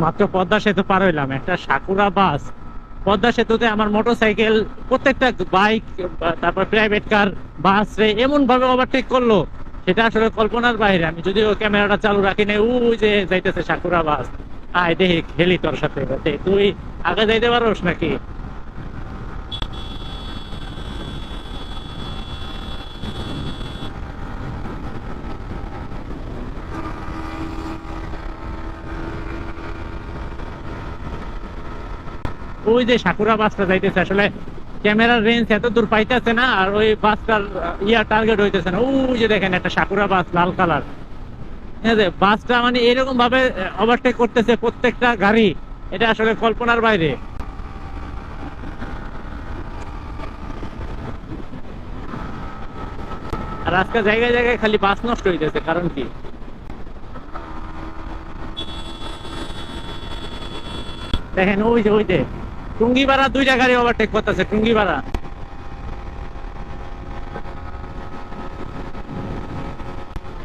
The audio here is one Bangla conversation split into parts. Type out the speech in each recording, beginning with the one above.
মাত্র পদ্মা সেতু পার হইলাম, একটা সাকুরা বাস পদ্মা সেতুতে আমার মোটরসাইকেল, প্রত্যেকটা বাইক, তারপর প্রাইভেট কার, বাস রে এমন ভাবে ওভারটেক করলো, সেটা আসলে কল্পনার বাইরে। আমি যদিও ক্যামেরাটা চালু রাখি নাই, ওই যে যাইতেছে সাকুরা বাস। আয় দেখি খেলি তোর সাথে, তুই আগে যাইতে পারোস নাকি? ওই যে সাকুরা বাসটা যাইতেছে, আসলে ক্যামেরার রেঞ্জ এত দূর পাইতেছে না, আর ওই বাসটার টার্গেট হইতেছে না। ওই যে দেখেন একটা সাকুরা বাস লাল কালার, ঠিক আছে? বাসটা মানে এরকম ভাবে ওভারটেক করতেছে প্রত্যেকটা গাড়ি, এটা আসলে কল্পনার বাইরে। আর আজকে জায়গায় জায়গায় খালি বাস নষ্ট হইতেছে, কারণ কি? দেখেন ওই যে টুঙ্গিপাড়া দুইটা গাড়ি ওভারটেক করতেছে, টুঙ্গিপাড়া।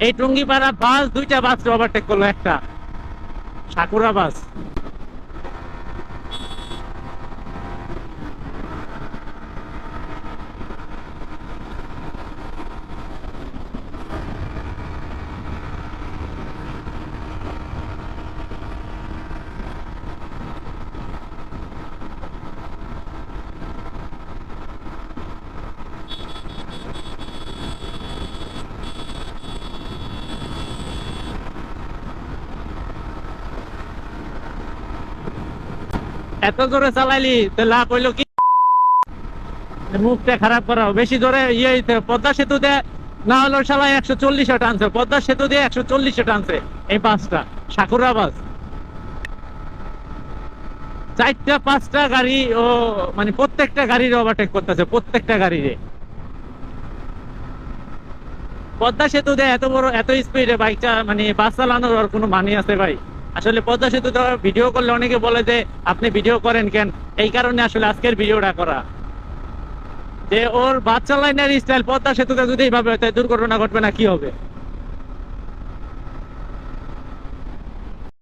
এই টুঙ্গিপাড়া বাস দুইটা বাস ওভারটেক করলো, একটা সাকুরা বাস। এত জোরে চালাইলি তো লাভ হইলো কি? মুখটা খারাপ করা, বেশি জোরে পদ্মা সেতুতে না হলো শালা 140-এ টানছে, পদ্মা সেতু দিয়ে 140-এ টানছে এই বাসটা, সাকুরা বাস। চারটা পাঁচটা গাড়ি ও, মানে প্রত্যেকটা গাড়ির ওভারটেক করতেছে, প্রত্যেকটা গাড়িরে। পদ্মা সেতু দিয়ে এত বড় এত স্পিডে বাইকটা মানে বাস চালানোর আর কোনো মানে আছে ভাই? আসলে পদ্মা সেতুতে ভিডিও করলে অনেকে বলে যে আপনি ভিডিও করেন কেন, এই কারণে আসলে আজকের ভিডিওটা করা, যে ওর বাচ্চা লাইনের স্টাইল পদ্মা সেতুতে যদি এইভাবে হয়, দুর্ঘটনা ঘটবে না কি হবে?